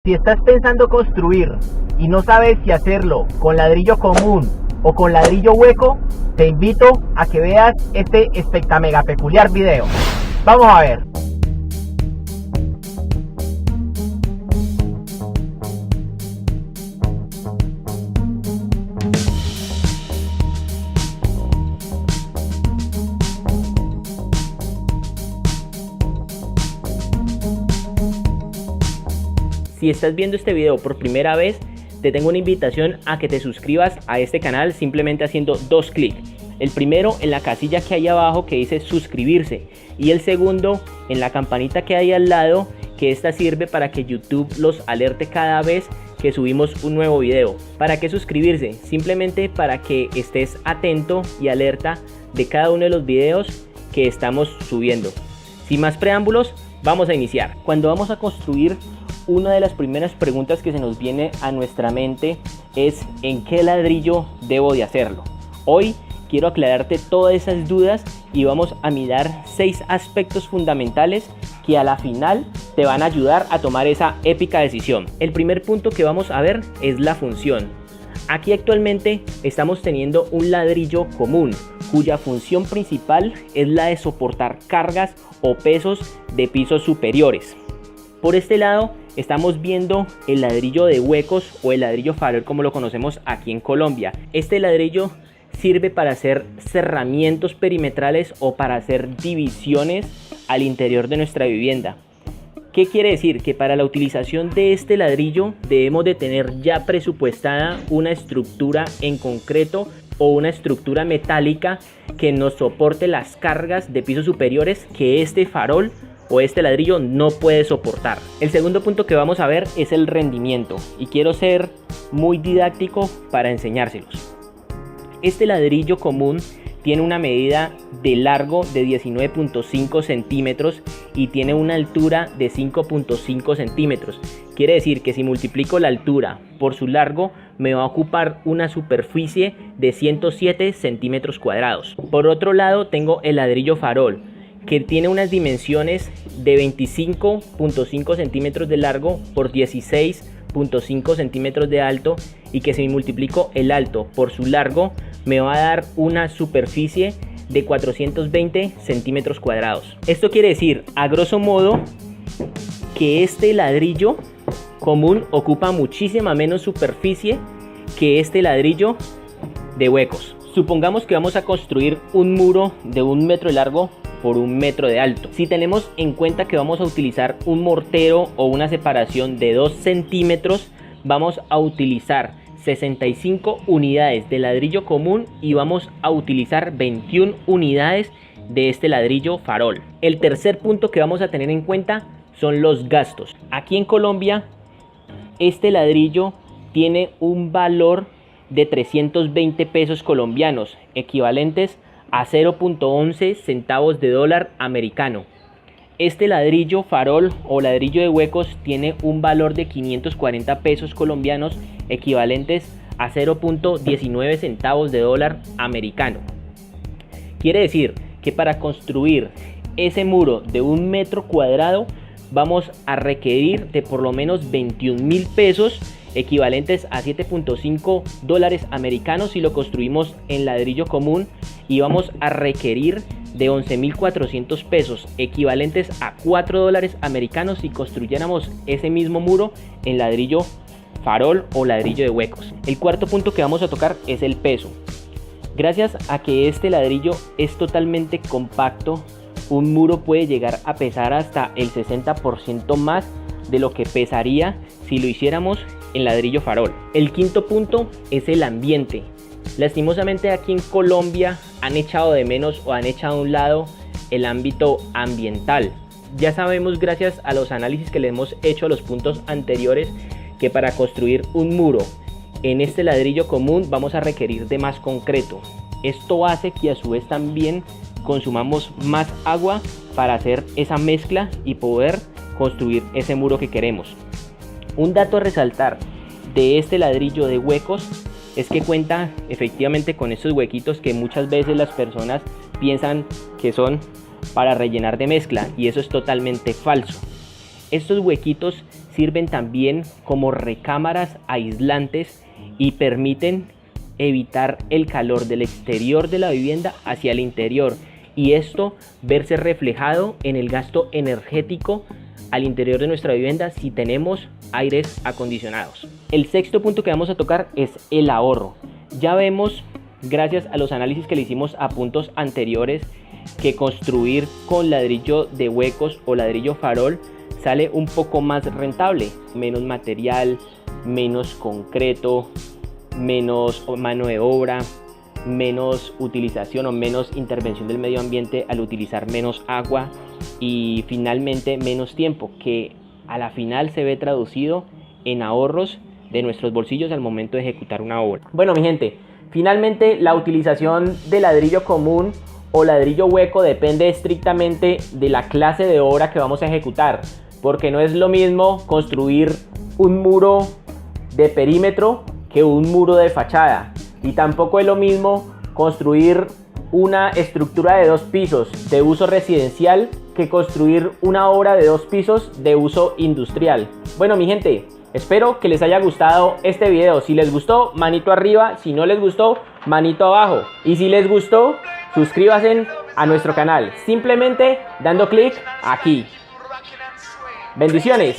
Si estás pensando construir y no sabes si hacerlo con ladrillo común o con ladrillo hueco, te invito a que veas este espectamega peculiar video. Vamos a ver. Si estás viendo este video por primera vez, te tengo una invitación a que te suscribas a este canal simplemente haciendo dos clics. El primero en la casilla que hay abajo que dice suscribirse y el segundo en la campanita que hay al lado, que esta sirve para que YouTube los alerte cada vez que subimos un nuevo video. ¿Para qué suscribirse? Simplemente para que estés atento y alerta de cada uno de los videos que estamos subiendo. Sin más preámbulos, vamos a iniciar. Cuando vamos a construir, una de las primeras preguntas que se nos viene a nuestra mente es ¿en qué ladrillo debo de hacerlo? Hoy quiero aclararte todas esas dudas y vamos a mirar 6 aspectos fundamentales que a la final te van a ayudar a tomar esa épica decisión. El primer punto que vamos a ver es la función. Aquí actualmente estamos teniendo un ladrillo común cuya función principal es la de soportar cargas o pesos de pisos superiores. Por este lado estamos viendo el ladrillo de huecos o el ladrillo farol como lo conocemos aquí en Colombia. Este ladrillo sirve para hacer cerramientos perimetrales o para hacer divisiones al interior de nuestra vivienda. ¿Qué quiere decir? Que para la utilización de este ladrillo debemos de tener ya presupuestada una estructura en concreto o una estructura metálica que nos soporte las cargas de pisos superiores que este farol o este ladrillo no puede soportar. El segundo punto que vamos a ver es el rendimiento y quiero ser muy didáctico para enseñárselos. Este ladrillo común tiene una medida de largo de 19.5 centímetros y tiene una altura de 5.5 centímetros. Quiere decir que si multiplico la altura por su largo me va a ocupar una superficie de 107 centímetros cuadrados. Por otro lado tengo el ladrillo farol, que tiene unas dimensiones de 25.5 centímetros de largo por 16.5 centímetros de alto y que si multiplico el alto por su largo me va a dar una superficie de 420 centímetros cuadrados. Esto quiere decir, a grosso modo, que este ladrillo común ocupa muchísima menos superficie que este ladrillo de huecos. Supongamos que vamos a construir un muro de 1 metro de largo por 1 metro de alto. Si tenemos en cuenta que vamos a utilizar un mortero o una separación de 2 centímetros, vamos a utilizar 65 unidades de ladrillo común y vamos a utilizar 21 unidades de este ladrillo farol. El tercer punto que vamos a tener en cuenta son los gastos. Aquí en Colombia este ladrillo tiene un valor de 320 pesos colombianos, equivalentes a 0.11 centavos de dólar americano. Este ladrillo farol o ladrillo de huecos tiene un valor de 540 pesos colombianos, equivalentes a 0.19 centavos de dólar americano. Quiere decir que para construir ese muro de 1 metro cuadrado vamos a requerir de por lo menos 21.000 pesos, equivalentes a 7.5 dólares americanos si lo construimos en ladrillo común, y vamos a requerir de 11.400 pesos, equivalentes a 4 dólares americanos si construyéramos ese mismo muro en ladrillo farol o ladrillo de huecos. El cuarto punto que vamos a tocar es el peso. Gracias a que este ladrillo es totalmente compacto, un muro puede llegar a pesar hasta el 60% más de lo que pesaría si lo hiciéramos en ladrillo farol. El quinto punto es el ambiente. Lastimosamente aquí en Colombia han echado de menos o han echado a un lado el ámbito ambiental. Ya sabemos, gracias a los análisis que le hemos hecho a los puntos anteriores, que para construir un muro en este ladrillo común vamos a requerir de más concreto. Esto hace que a su vez también consumamos más agua para hacer esa mezcla y poder construir ese muro que queremos. Un dato a resaltar de este ladrillo de huecos es que cuenta efectivamente con estos huequitos que muchas veces las personas piensan que son para rellenar de mezcla, y eso es totalmente falso. Estos huequitos sirven también como recámaras aislantes y permiten evitar el calor del exterior de la vivienda hacia el interior, y esto verse reflejado en el gasto energético al interior de nuestra vivienda si tenemos aires acondicionados. El sexto punto que vamos a tocar es el ahorro. Ya vemos, gracias a los análisis que le hicimos a puntos anteriores, que construir con ladrillo de huecos o ladrillo farol sale un poco más rentable, menos material, menos concreto, menos mano de obra, menos utilización o menos intervención del medio ambiente al utilizar menos agua, y finalmente menos tiempo, que a la final se ve traducido en ahorros de nuestros bolsillos al momento de ejecutar una obra. Bueno, mi gente, finalmente la utilización de ladrillo común o ladrillo hueco depende estrictamente de la clase de obra que vamos a ejecutar, porque no es lo mismo construir un muro de perímetro que un muro de fachada, y tampoco es lo mismo construir una estructura de 2 pisos de uso residencial que construir una obra de 2 pisos de uso industrial. Bueno, mi gente, espero que les haya gustado este video. Si les gustó, manito arriba; si no les gustó, manito abajo; y si les gustó, suscríbanse a nuestro canal simplemente dando clic aquí. Bendiciones.